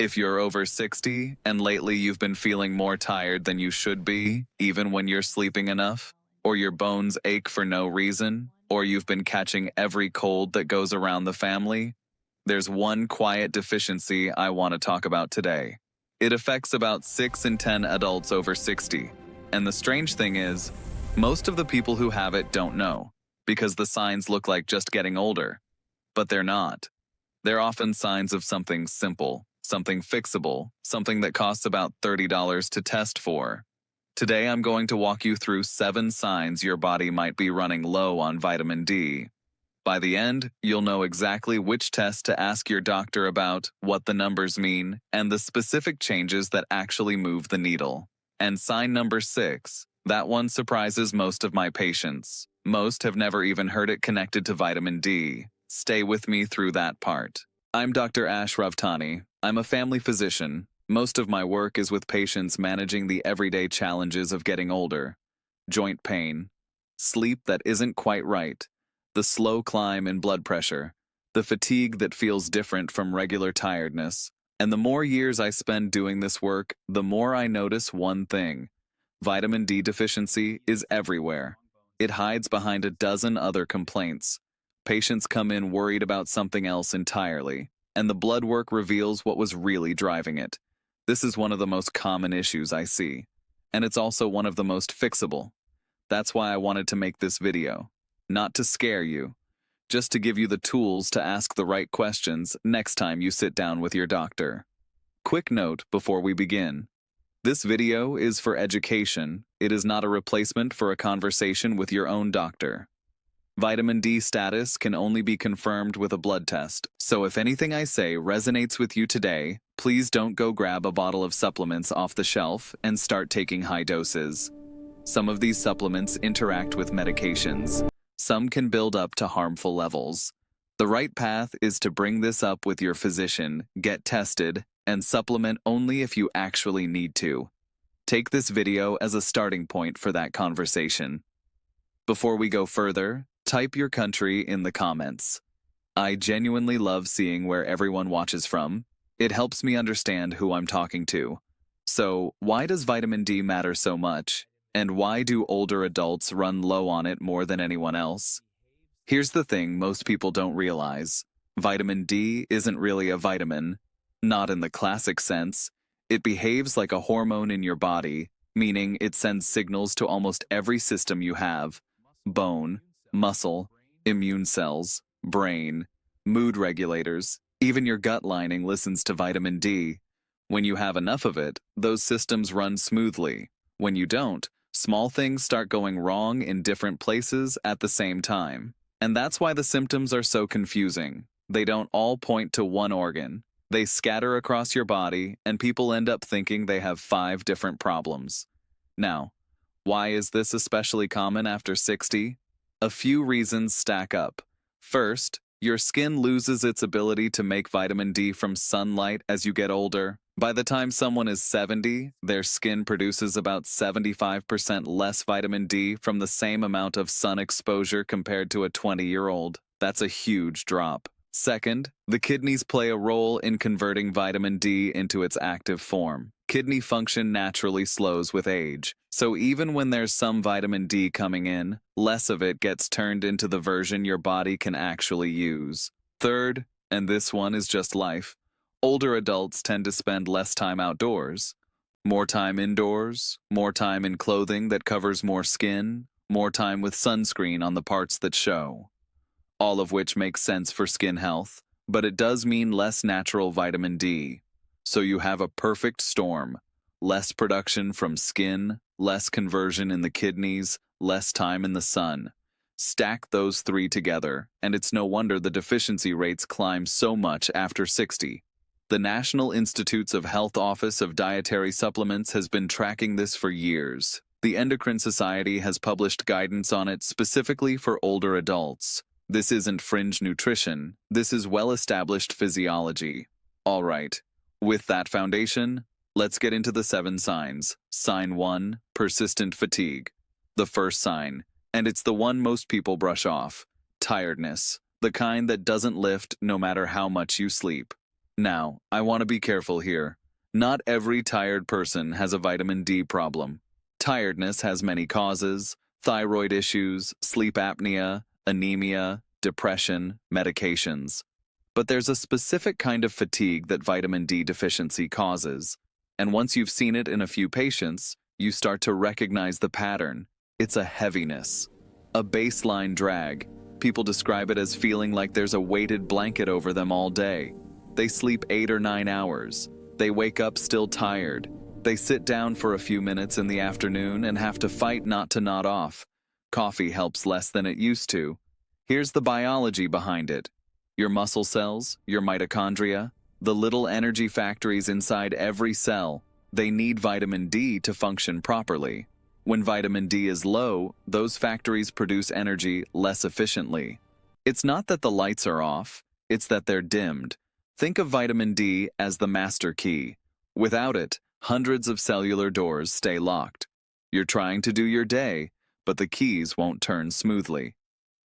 If you're over 60 and lately you've been feeling more tired than you should be, even when you're sleeping enough, or your bones ache for no reason, or you've been catching every cold that goes around the family, there's one quiet deficiency I want to talk about today. It affects about 6 in 10 adults over 60. And the strange thing is, most of the people who have it don't know, because the signs look like just getting older. But they're not. They're often signs of something simple, something fixable, something that costs about $30 to test for. Today I'm going to walk you through 7 signs your body might be running low on vitamin D. By the end, you'll know exactly which test to ask your doctor about, what the numbers mean, and the specific changes that actually move the needle. And sign number 6, that one surprises most of my patients. Most have never even heard it connected to vitamin D. Stay with me through that part. I'm Dr. Ash Ravtani. I'm a family physician. Most of my work is with patients managing the everyday challenges of getting older. Joint pain, sleep that isn't quite right, the slow climb in blood pressure, the fatigue that feels different from regular tiredness. And the more years I spend doing this work, the more I notice one thing. Vitamin D deficiency is everywhere. It hides behind a dozen other complaints. Patients come in worried about something else entirely, and the blood work reveals what was really driving it. This is one of the most common issues I see, and it's also one of the most fixable. That's why I wanted to make this video. Not to scare you, just to give you the tools to ask the right questions next time you sit down with your doctor. Quick note before we begin. This video is for education. It is not a replacement for a conversation with your own doctor. Vitamin D status can only be confirmed with a blood test, so if anything I say resonates with you today, please don't go grab a bottle of supplements off the shelf and start taking high doses. Some of these supplements interact with medications. Some can build up to harmful levels. The right path is to bring this up with your physician, get tested, and supplement only if you actually need to. Take this video as a starting point for that conversation. Before we go further, type your country in the comments. I genuinely love seeing where everyone watches from. It helps me understand who I'm talking to. So, why does vitamin D matter so much? And why do older adults run low on it more than anyone else? Here's the thing most people don't realize. Vitamin D isn't really a vitamin. Not in the classic sense. It behaves like a hormone in your body, meaning it sends signals to almost every system you have. Bone, muscle, immune cells, brain, mood regulators, even your gut lining listens to vitamin D. When you have enough of it, those systems run smoothly. When you don't, small things start going wrong in different places at the same time. And that's why the symptoms are so confusing. They don't all point to one organ. They scatter across your body, and people end up thinking they have 5 different problems. Now, why is this especially common after 60? A few reasons stack up. First, your skin loses its ability to make vitamin D from sunlight as you get older. By the time someone is 70, their skin produces about 75% less vitamin D from the same amount of sun exposure compared to a 20-year-old. That's a huge drop. Second, the kidneys play a role in converting vitamin D into its active form. Kidney function naturally slows with age, so even when there's some vitamin D coming in, less of it gets turned into the version your body can actually use. Third, and this one is just life, older adults tend to spend less time outdoors. More time indoors, more time in clothing that covers more skin, more time with sunscreen on the parts that show. All of which makes sense for skin health, but it does mean less natural vitamin D. So you have a perfect storm. Less production from skin, less conversion in the kidneys, less time in the sun. Stack those 3 together, and it's no wonder the deficiency rates climb so much after 60. The National Institutes of Health Office of Dietary Supplements has been tracking this for years. The Endocrine Society has published guidance on it specifically for older adults. This isn't fringe nutrition, this is well-established physiology. All right, with that foundation, let's get into the 7 signs. Sign 1, persistent fatigue. The first sign, and it's the one most people brush off, tiredness, the kind that doesn't lift no matter how much you sleep. Now, I want to be careful here. Not every tired person has a vitamin D problem. Tiredness has many causes: thyroid issues, sleep apnea, anemia, depression, medications. But there's a specific kind of fatigue that vitamin D deficiency causes. And once you've seen it in a few patients, you start to recognize the pattern. It's a heaviness, a baseline drag. People describe it as feeling like there's a weighted blanket over them all day. They sleep 8 or 9 hours. They wake up still tired. They sit down for a few minutes in the afternoon and have to fight not to nod off. Coffee helps less than it used to. Here's the biology behind it. Your muscle cells, your mitochondria, the little energy factories inside every cell, they need vitamin D to function properly. When vitamin D is low, those factories produce energy less efficiently. It's not that the lights are off, it's that they're dimmed. Think of vitamin D as the master key. Without it, hundreds of cellular doors stay locked. You're trying to do your day, but the keys won't turn smoothly.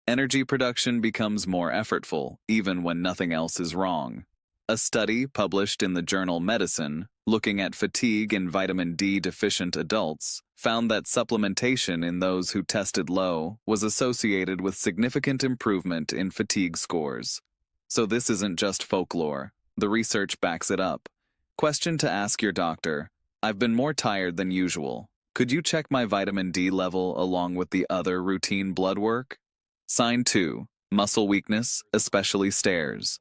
Energy production becomes more effortful, even when nothing else is wrong. A study published in the journal Medicine, looking at fatigue in vitamin D deficient adults, found that supplementation in those who tested low was associated with significant improvement in fatigue scores. So this isn't just folklore. The research backs it up. Question to ask your doctor: I've been more tired than usual. Could you check my vitamin D level along with the other routine blood work? Sign 2. Muscle weakness, especially stairs.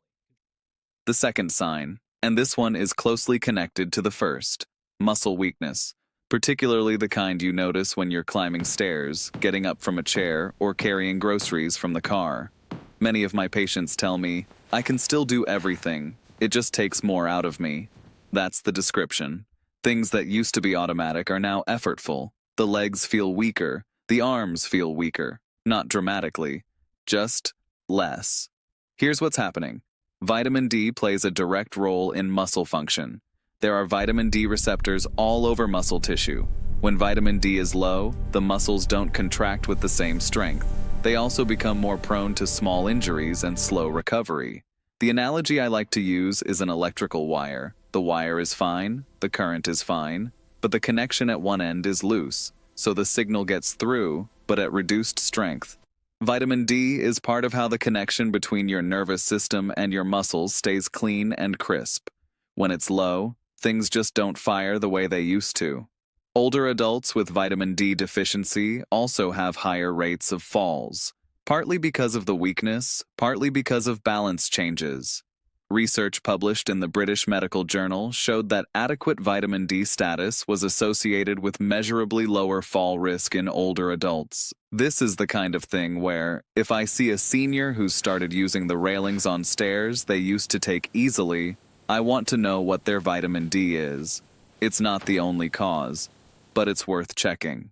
The second sign, and this one is closely connected to the first: muscle weakness, particularly the kind you notice when you're climbing stairs, getting up from a chair, or carrying groceries from the car. Many of my patients tell me, I can still do everything, it just takes more out of me. That's the description. Things that used to be automatic are now effortful. The legs feel weaker, the arms feel weaker. Not dramatically, just less. Here's what's happening. Vitamin D plays a direct role in muscle function. There are vitamin D receptors all over muscle tissue. When vitamin D is low, the muscles don't contract with the same strength. They also become more prone to small injuries and slow recovery. The analogy I like to use is an electrical wire. The wire is fine, the current is fine, but the connection at one end is loose, so the signal gets through, but at reduced strength. Vitamin D is part of how the connection between your nervous system and your muscles stays clean and crisp. When it's low, things just don't fire the way they used to. Older adults with vitamin D deficiency also have higher rates of falls, partly because of the weakness, partly because of balance changes. Research published in the British Medical Journal showed that adequate vitamin D status was associated with measurably lower fall risk in older adults. This is the kind of thing where, if I see a senior who's started using the railings on stairs they used to take easily, I want to know what their vitamin D is. It's not the only cause, but it's worth checking.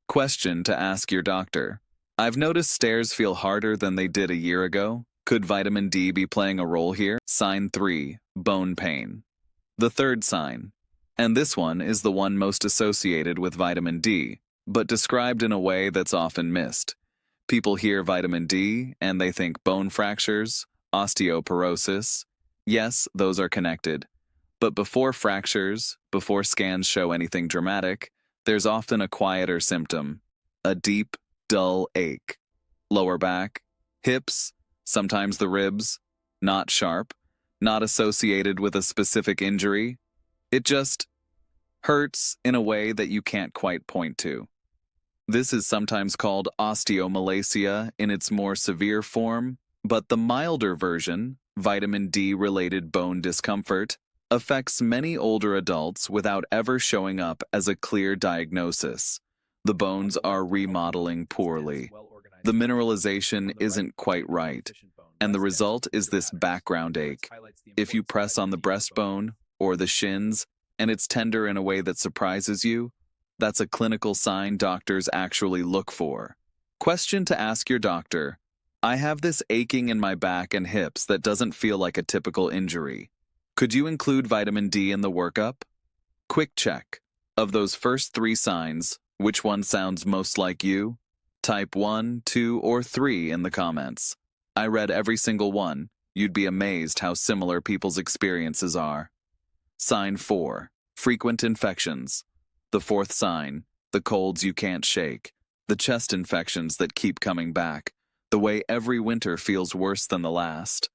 Question to ask your doctor: I've noticed stairs feel harder than they did a year ago. Could vitamin D be playing a role here? Sign 3. Bone pain. The third sign, and this one is the one most associated with vitamin D, but described in a way that's often missed. People hear vitamin D and they think bone fractures, osteoporosis. Yes, those are connected. But before fractures, before scans show anything dramatic, there's often a quieter symptom: a deep, dull ache. Lower back, hips, sometimes the ribs, not sharp, not associated with a specific injury. It just hurts in a way that you can't quite point to. This is sometimes called osteomalacia in its more severe form, but the milder version, vitamin D-related bone discomfort, affects many older adults without ever showing up as a clear diagnosis. The bones are remodeling poorly. The mineralization isn't quite right, and the result is this background ache. If you press on the breastbone or the shins and it's tender in a way that surprises you, that's a clinical sign doctors actually look for. Question to ask your doctor: I have this aching in my back and hips that doesn't feel like a typical injury. Could you include vitamin D in the workup? Quick check. Of those first 3 signs, which one sounds most like you? Type 1, 2, or 3 in the comments. I read every single one. you'd be amazed how similar people's experiences are. Sign 4. Frequent infections. The fourth sign, the colds you can't shake, the chest infections that keep coming back, the way every winter feels worse than the last.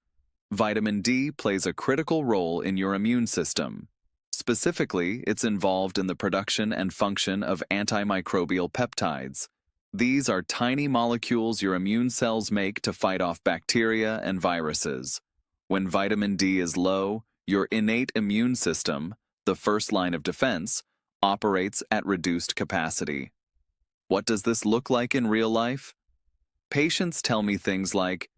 Vitamin D plays a critical role in your immune system. Specifically, it's involved in the production and function of antimicrobial peptides. These are tiny molecules your immune cells make to fight off bacteria and viruses. When vitamin D is low, your innate immune system, the first line of defense, operates at reduced capacity. What does this look like in real life? Patients tell me things like,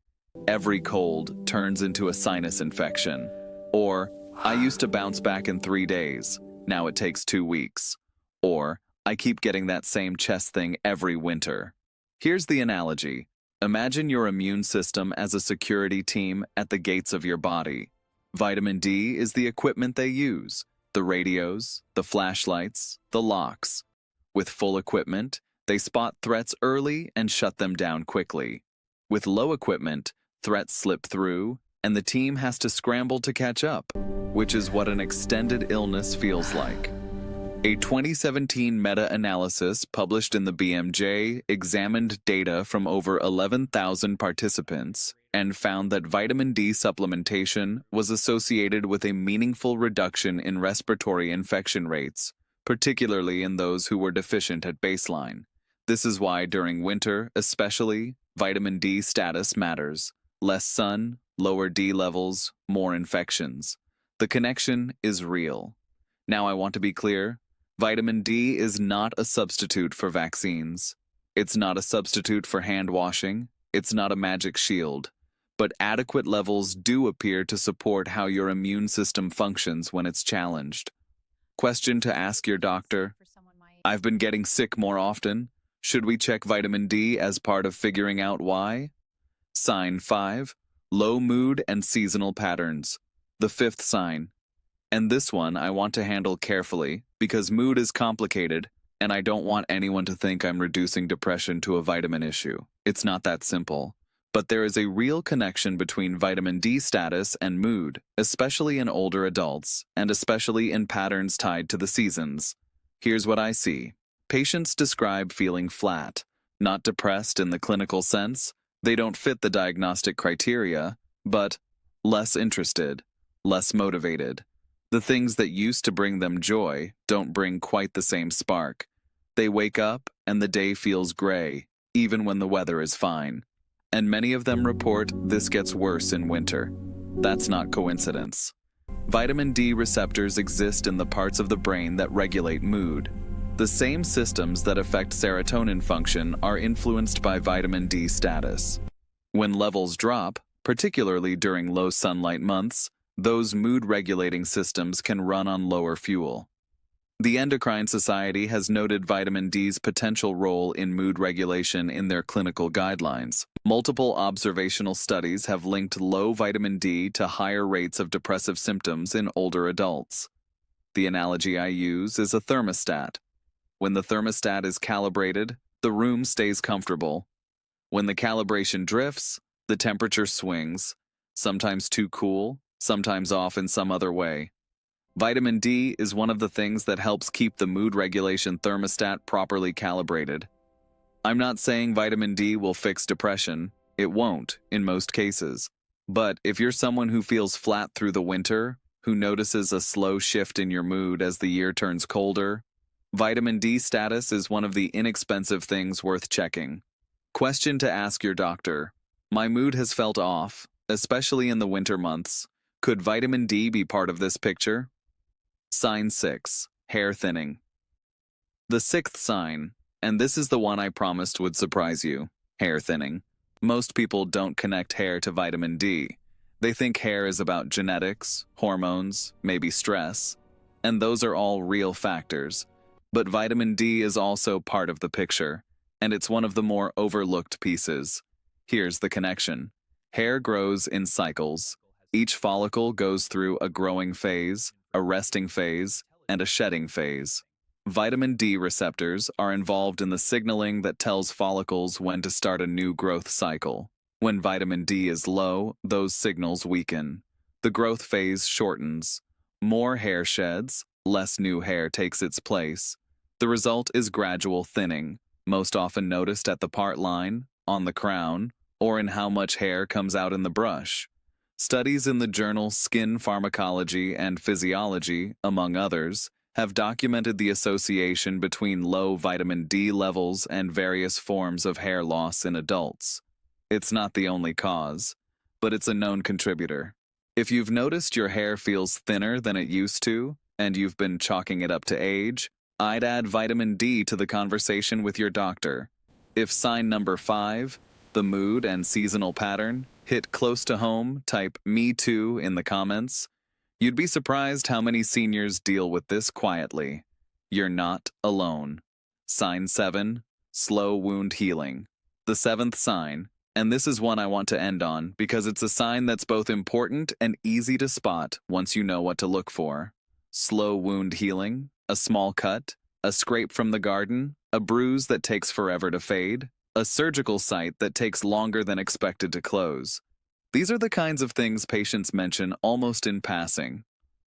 every cold turns into a sinus infection, or I used to bounce back in 3 days, now it takes 2 weeks, or I keep getting that same chest thing every winter. Here's the analogy. Imagine your immune system as a security team at the gates of your body. Vitamin D is the equipment they use, the radios, the flashlights, the locks. With full equipment, they spot threats early and shut them down quickly. With low equipment, threats slip through, and the team has to scramble to catch up, which is what an extended illness feels like. A 2017 meta-analysis published in the BMJ examined data from over 11,000 participants and found that vitamin D supplementation was associated with a meaningful reduction in respiratory infection rates, particularly in those who were deficient at baseline. This is why during winter, especially, vitamin D status matters. Less sun, lower D levels, more infections. The connection is real. Now I want to be clear. Vitamin D is not a substitute for vaccines. It's not a substitute for hand washing. It's not a magic shield. But adequate levels do appear to support how your immune system functions when it's challenged. Question to ask your doctor. I've been getting sick more often. Should we check vitamin D as part of figuring out why? Sign 5. Low mood and seasonal patterns. The fifth sign. And this one I want to handle carefully because mood is complicated and I don't want anyone to think I'm reducing depression to a vitamin issue. It's not that simple. But there is a real connection between vitamin D status and mood, especially in older adults, and especially in patterns tied to the seasons. Here's what I see. Patients describe feeling flat, not depressed in the clinical sense. They don't fit the diagnostic criteria, but less interested, less motivated. The things that used to bring them joy don't bring quite the same spark. They wake up and the day feels gray, even when the weather is fine. And many of them report this gets worse in winter. That's not coincidence. Vitamin D receptors exist in the parts of the brain that regulate mood. The same systems that affect serotonin function are influenced by vitamin D status. When levels drop, particularly during low sunlight months, those mood-regulating systems can run on lower fuel. The Endocrine Society has noted vitamin D's potential role in mood regulation in their clinical guidelines. Multiple observational studies have linked low vitamin D to higher rates of depressive symptoms in older adults. The analogy I use is a thermostat. When the thermostat is calibrated, the room stays comfortable. When the calibration drifts, the temperature swings, sometimes too cool, sometimes off in some other way. Vitamin D is one of the things that helps keep the mood regulation thermostat properly calibrated. I'm not saying vitamin D will fix depression. It won't, in most cases. But if you're someone who feels flat through the winter, who notices a slow shift in your mood as the year turns colder, vitamin D status is one of the inexpensive things worth checking. Question to ask your doctor. My mood has felt off, especially in the winter months. Could vitamin D be part of this picture? Sign 6. Hair thinning. The sixth sign, and this is the one I promised would surprise you, hair thinning. Most people don't connect hair to vitamin D. They think hair is about genetics, hormones, maybe stress, and those are all real factors. But vitamin D is also part of the picture, and it's one of the more overlooked pieces. Here's the connection. Hair grows in cycles. Each follicle goes through a growing phase, a resting phase, and a shedding phase. Vitamin D receptors are involved in the signaling that tells follicles when to start a new growth cycle. When vitamin D is low, those signals weaken. The growth phase shortens. More hair sheds, less new hair takes its place. The result is gradual thinning, most often noticed at the part line, on the crown, or in how much hair comes out in the brush. Studies in the journal Skin Pharmacology and Physiology, among others, have documented the association between low vitamin D levels and various forms of hair loss in adults. It's not the only cause, but it's a known contributor. If you've noticed your hair feels thinner than it used to, and you've been chalking it up to age, I'd add vitamin D to the conversation with your doctor. If sign number 5, the mood and seasonal pattern, hit close to home, type "me too" in the comments. You'd be surprised how many seniors deal with this quietly. You're not alone. Sign 7, slow wound healing. The 7th sign, and this is one I want to end on because it's a sign that's both important and easy to spot once you know what to look for. Slow wound healing, a small cut, a scrape from the garden, a bruise that takes forever to fade, a surgical site that takes longer than expected to close. These are the kinds of things patients mention almost in passing.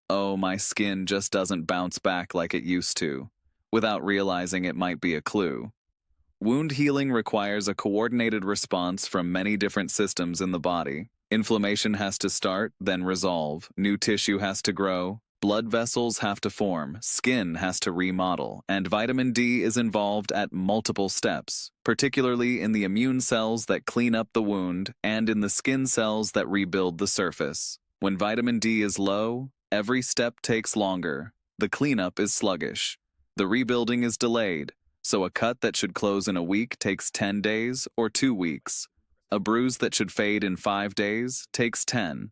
"Oh, my skin just doesn't bounce back like it used to," without realizing it might be a clue. Wound healing requires a coordinated response from many different systems in the body. Inflammation has to start, then resolve. New tissue has to grow. Blood vessels have to form. Skin has to remodel. And vitamin D is involved at multiple steps, particularly in the immune cells that clean up the wound and in the skin cells that rebuild the surface. When vitamin D is low, every step takes longer. The cleanup is sluggish. The rebuilding is delayed. So a cut that should close in a week takes 10 days or 2 weeks. A bruise that should fade in 5 days takes 10.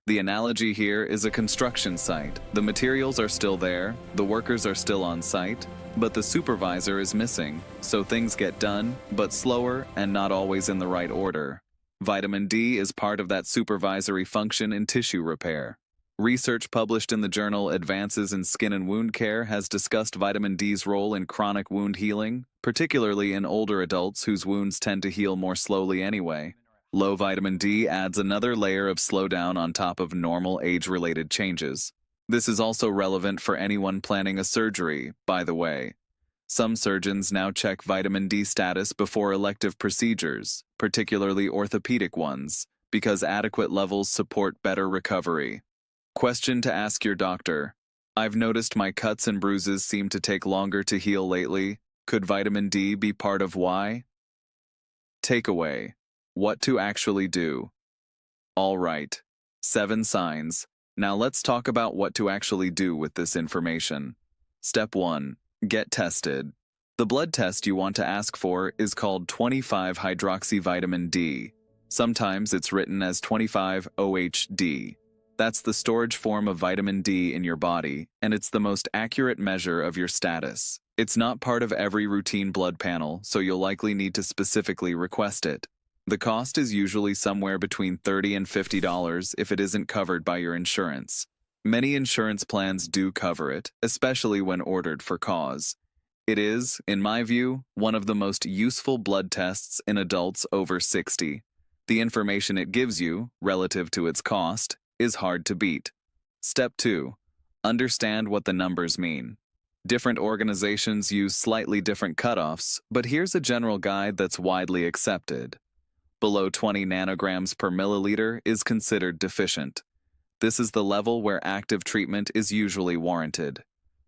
The analogy here is a construction site. The materials are still there, the workers are still on site, but the supervisor is missing, so things get done, but slower and not always in the right order. Vitamin D is part of that supervisory function in tissue repair. Research published in the journal Advances in Skin and Wound Care has discussed vitamin D's role in chronic wound healing, particularly in older adults whose wounds tend to heal more slowly anyway. Low vitamin D adds another layer of slowdown on top of normal age-related changes. This is also relevant for anyone planning a surgery, by the way. Some surgeons now check vitamin D status before elective procedures, particularly orthopedic ones, because adequate levels support better recovery. Question to ask your doctor: "I've noticed my cuts and bruises seem to take longer to heal lately. Could vitamin D be part of why?" Takeaway: what to actually do. All right, 7 signs. Now let's talk about what to actually do with this information. Step 1. Get tested. The blood test you want to ask for is called 25-hydroxyvitamin D. Sometimes it's written as 25-OHD. That's the storage form of vitamin D in your body, and it's the most accurate measure of your status. It's not part of every routine blood panel, so you'll likely need to specifically request it. The cost is usually somewhere between $30 and $50 if it isn't covered by your insurance. Many insurance plans do cover it, especially when ordered for cause. It is, in my view, one of the most useful blood tests in adults over 60. The information it gives you, relative to its cost, is hard to beat. Step 2. Understand what the numbers mean. Different organizations use slightly different cutoffs, but here's a general guide that's widely accepted. Below 20 nanograms per milliliter is considered deficient. This is the level where active treatment is usually warranted.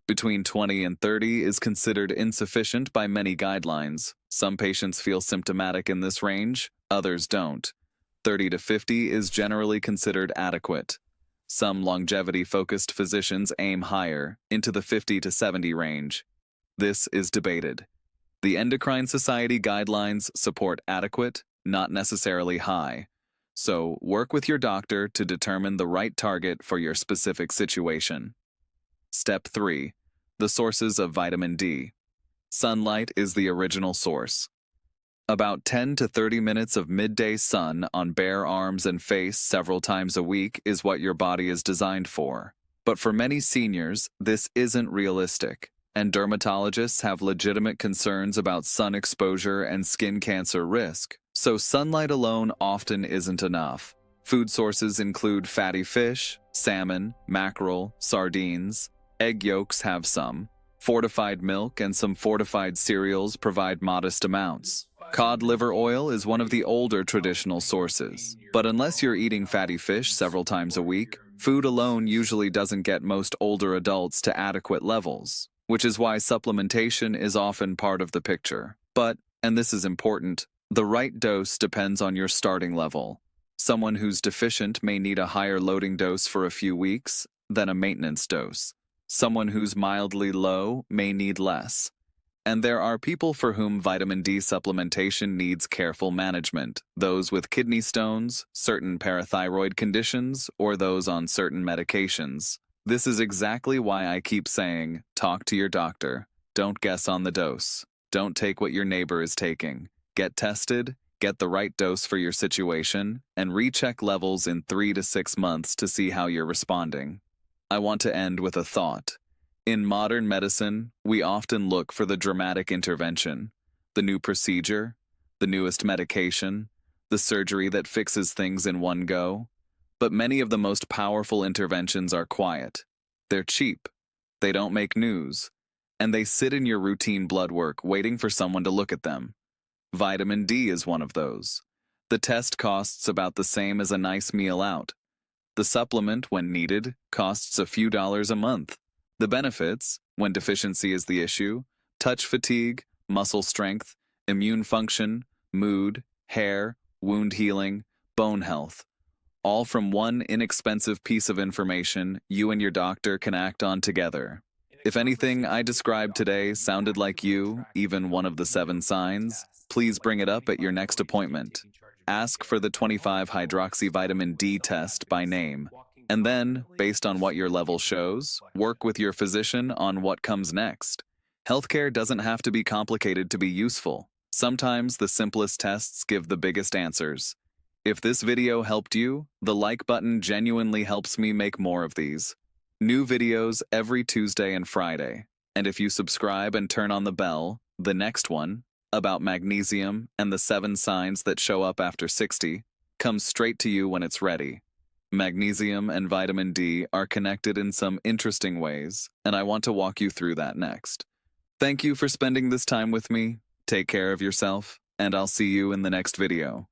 Between 20 and 30 is considered insufficient by many guidelines. Some patients feel symptomatic in this range, others don't. 30 to 50 is generally considered adequate. Some longevity-focused physicians aim higher, into the 50 to 70 range. This is debated. The Endocrine Society guidelines support adequate, not necessarily high. So, work with your doctor to determine the right target for your specific situation. Step 3. The sources of vitamin D. Sunlight is the original source. About 10 to 30 minutes of midday sun on bare arms and face several times a week is what your body is designed for. But for many seniors, this isn't realistic. and dermatologists have legitimate concerns about sun exposure and skin cancer risk, so sunlight alone often isn't enough. Food sources include fatty fish, salmon, mackerel, sardines. Egg yolks have some. Fortified milk and some fortified cereals provide modest amounts. Cod liver oil is one of the older traditional sources, but unless you're eating fatty fish several times a week, food alone usually doesn't get most older adults to adequate levels, which is why supplementation is often part of the picture. But, and this is important, the right dose depends on your starting level. Someone who's deficient may need a higher loading dose for a few weeks than a maintenance dose. Someone who's mildly low may need less. And there are people for whom vitamin D supplementation needs careful management, those with kidney stones, certain parathyroid conditions, or those on certain medications. This is exactly why I keep saying, talk to your doctor. Don't guess on the dose. Don't take what your neighbor is taking. Get tested, get the right dose for your situation, and recheck levels in 3 to 6 months to see how you're responding. I want to end with a thought. In modern medicine, we often look for the dramatic intervention, the new procedure, the newest medication, the surgery that fixes things in one go. But many of the most powerful interventions are quiet. They're cheap. They don't make news. And they sit in your routine blood work waiting for someone to look at them. Vitamin D is one of those. The test costs about the same as a nice meal out. The supplement, when needed, costs a few dollars a month. The benefits, when deficiency is the issue, touch fatigue, muscle strength, immune function, mood, hair, wound healing, bone health. All from one inexpensive piece of information you and your doctor can act on together. If anything I described today sounded like you, even one of the 7 signs, please bring it up at your next appointment. Ask for the 25-hydroxyvitamin D test by name. And then, based on what your level shows, work with your physician on what comes next. Healthcare doesn't have to be complicated to be useful. Sometimes the simplest tests give the biggest answers. If this video helped you, the like button genuinely helps me make more of these. New videos every Tuesday and Friday. And if you subscribe and turn on the bell, the next one, about magnesium and the 7 signs that show up after 60, comes straight to you when it's ready. Magnesium and vitamin D are connected in some interesting ways, and I want to walk you through that next. Thank you for spending this time with me. Take care of yourself, and I'll see you in the next video.